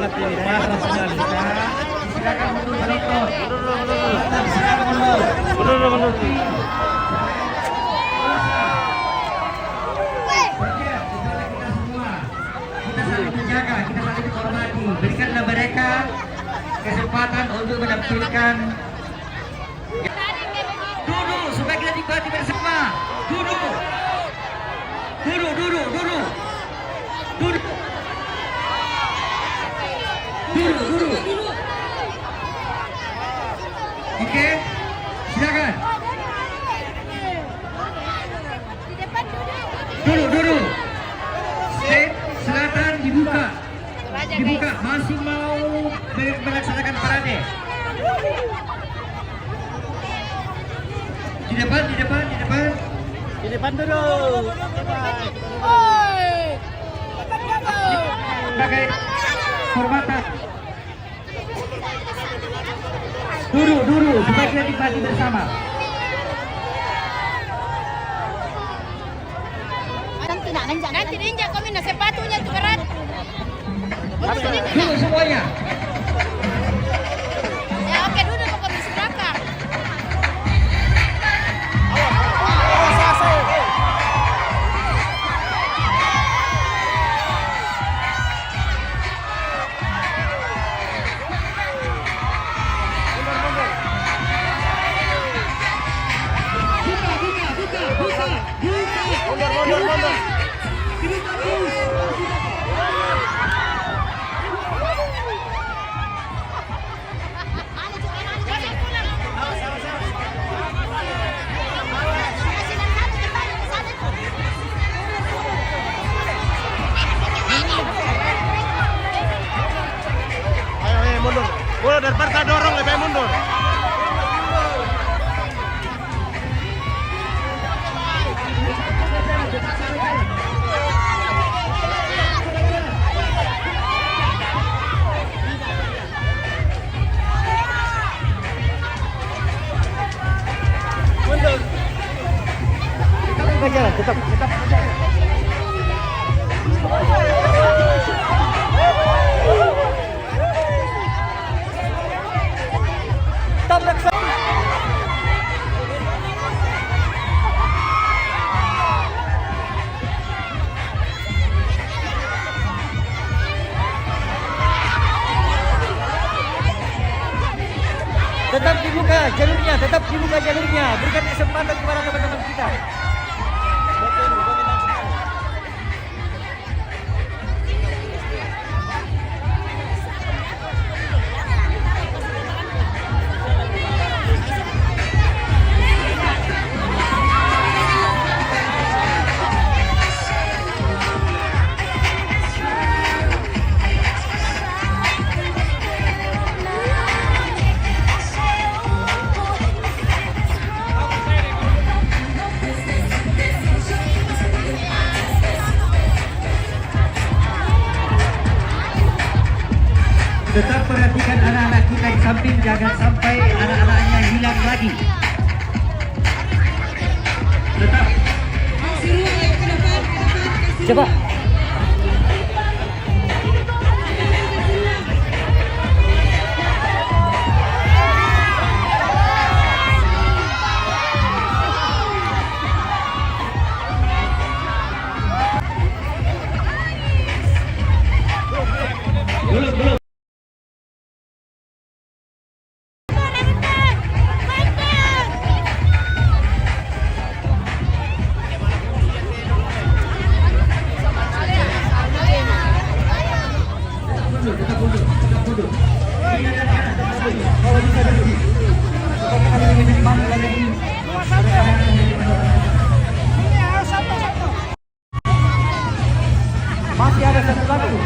hormati para finalista. Silakan mundur. Mundur. Menjaga, kita saling menghormati. Berikanlah mereka kesempatan untuk menampilkan. Duduk supaya kita nikmati bersama. Duduk. Oke, silakan. Duduk. State selatan dibuka. Masih mau melaksanakan parade. Di depan duduk. Sebagai hormatan. Duduk supaya kita nikmati bersama. Nanti diinjak kami na sepatunya itu berat. Duduk semuanya. Ya oke, duduk kok kami belakang. Mundur. Ayo mundur. Daripada kita dorong lebih mundur. Tetap. Tetap dibuka jalurnya. Berikan kesempatan kepada teman-teman kita. Tetap perhatikan anak-anak kita di samping, jangan sampai anak-anaknya hilang lagi. Tetap. Coba. Belum. Masih ada satu lagi.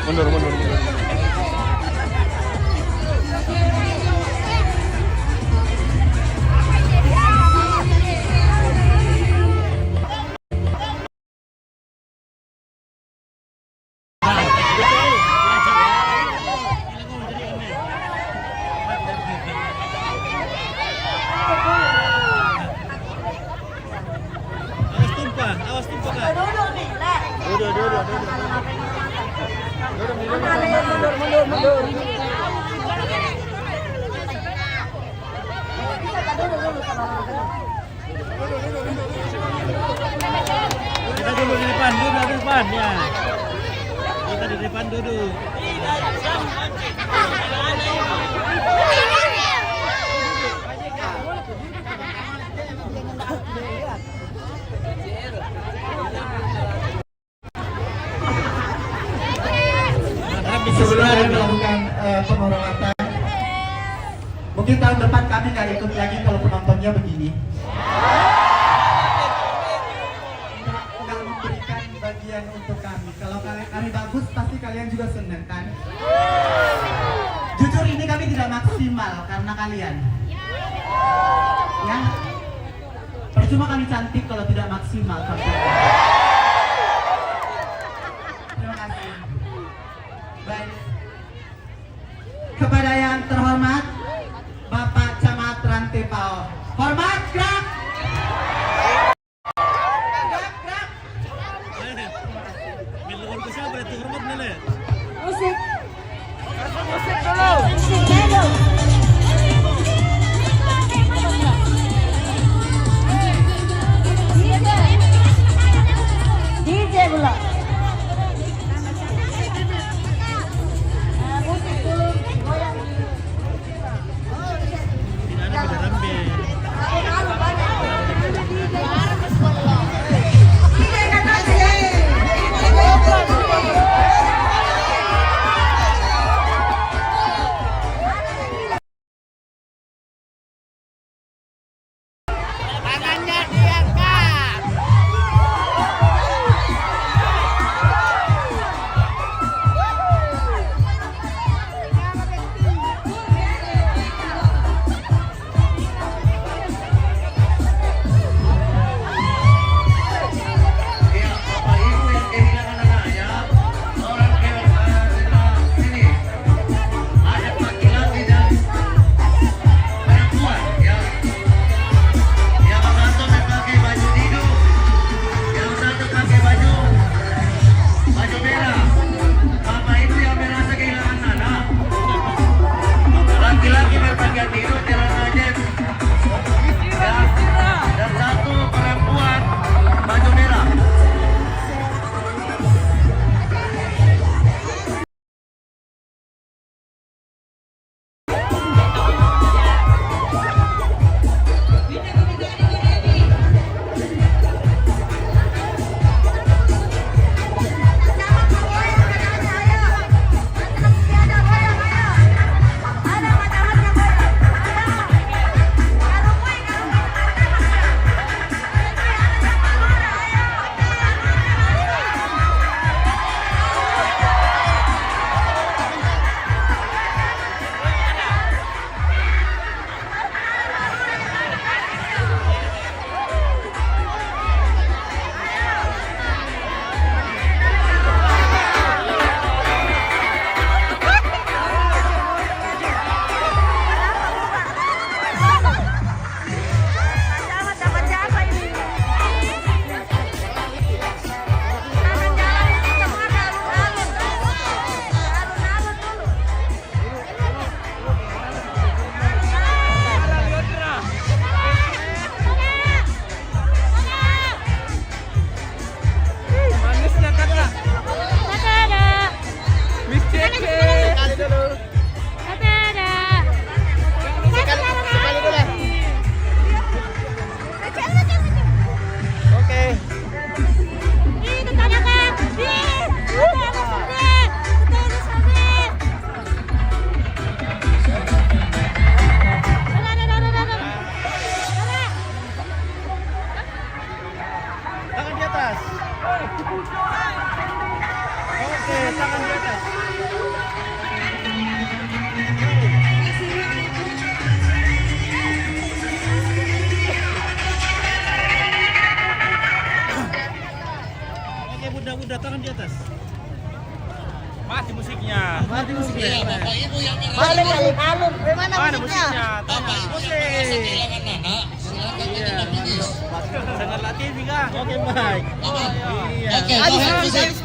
Mundur, mundur, mundur. Awas tumpah Kak. Duduk, duduk, duduk. Kita dulu di depan, duduk di depan ya. Kita di depan duduk. Sebelum kami melakukan penghormatan, mungkin tahun depan kami nggak ikut lagi kalau penontonnya begini. Nggak memberikan bagian untuk kami. Kalau kami bagus, pasti kalian juga seneng kan? Jujur ini kami tidak maksimal karena kalian. Ya, percuma kami cantik kalau tidak maksimal. Terima kasih. Baik. Kepada yang terhormat Bapak Camat Rantepao. Hormat, gerak. Gerak, gerak. Miluan ko siya, berarti hormat nila. Musik. Musik dulu. Musik dulu. DJ pula. Musik dulu. Goyang. Tidak ada beda rambe. Mati musiknya. Balik alun-alun. Mana Mana musiknya? musiknya? Iya. Sangat latih sih Kang. Oke baik. Iya. Habis.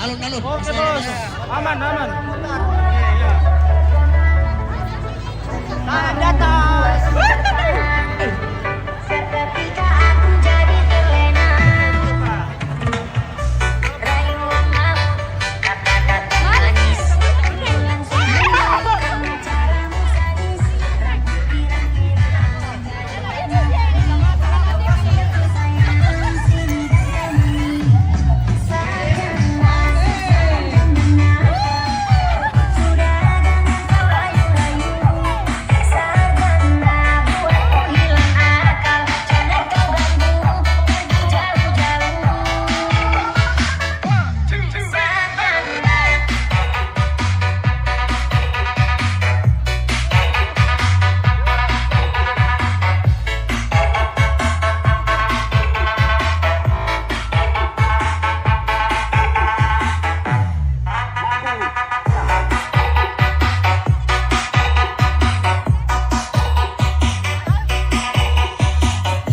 Alun-alun. Oke bos. Aman. Tangan di atas. Seketika aku jadi terlena, rayuan malu, kata-kata manis, langsung hilang karena caramu sadis, rambut pirang-pirang, sayang sini dan kemari, sarjana, sudah jangan kau rayu-rayu, sarjana buatku hilang akal, jangan kau ganggu, pergi jauh-jauh. Sarjana.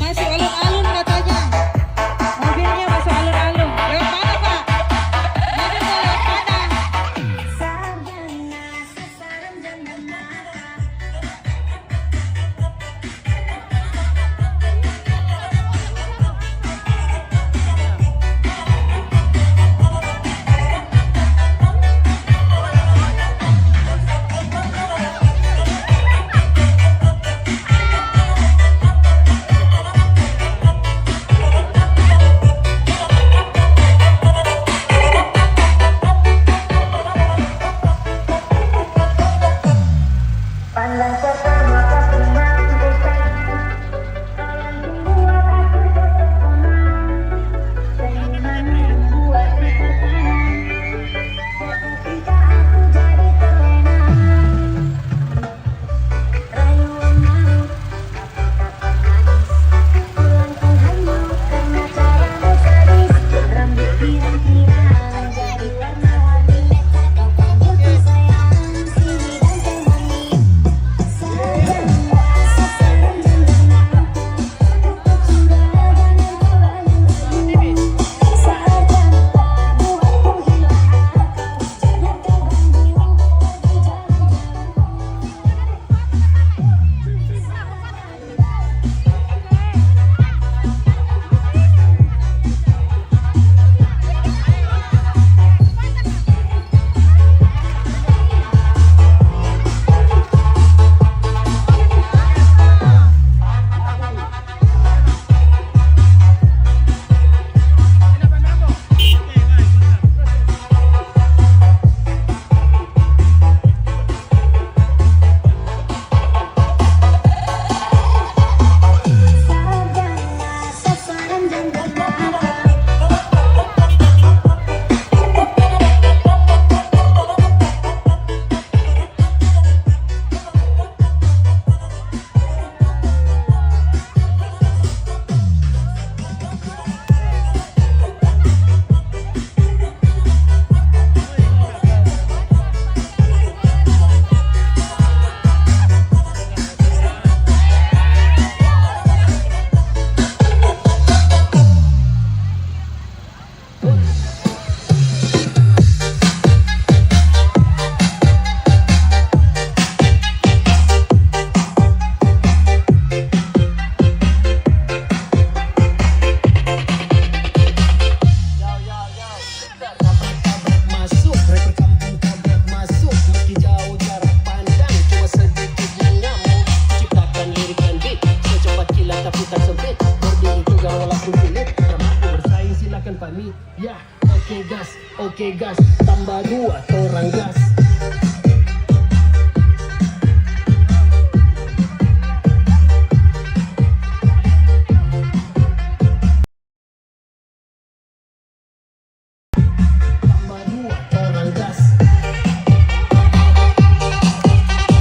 Masuk alun-alun katanya. Mobilnya masuk alun-alun. Lewat mana Pak? Mobilnya lewat mana? Sarjana sasaran jangan marah. Pandang pertama aku mampukan, kalian membuat aku terpesona, senyumanmu membuatku terpana, seketika aku jadi terlena, rayuan malu, kata-kata manis, tulangku hanyut karena caramu sadis, rambut pirang-pirang jadi warna-warni, kau panggilku sayang sini dan kemari. Sarjana sasaran jangan nampak, sudah jangan kau rayu-rayu. Sarjana buatku hilang akal, jangan kau ganggu, pergi Sarjana sasaran jangan nampak. Masuk, rapper kampung tabrak masuk, meski jauh jarak pandang, cuma sedikit mengamuk, ciptakan lirik dan beat, secepat kilat tapi tak sempit, berdiri tegar walaupun sulit, termampu bersaing silakan pamit, ya, oke gas, tambah 2 orang gas. Tambah 2 orang gas.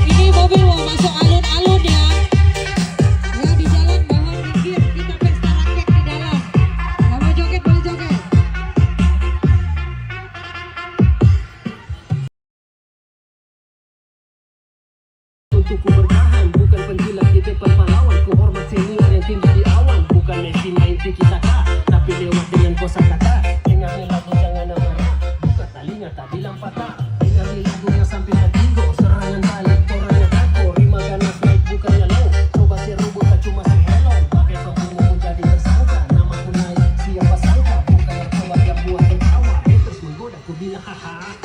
Ini mobil mau masuk alun-alun ya. Ya di jalan mohon minggir, kita pesta rakyat di dalam. Mau joget boleh joget. untuk ku bertahan. Bukan penjilat di depan pahlawan, ku hormat senior yang tinggi di awan. Bukan Messi main tiki taka, tapi lewat dengan kosakata. Dengar nih lagu jangan marah, buka talinya tak bilang patah. Dengar nih lagunya sampai hatigo, serangan balik orangnya tako. Rima ganas naik bukannya low, coba si rubut tak cuma si hello. Pakai pembunuh jadi tersangka, namaku naik siapa sangka. Bukan narkoba yang buat tertawa, terus menggoda ku bilang haha.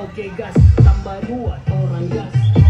Oke gas, tambah 2 orang gas.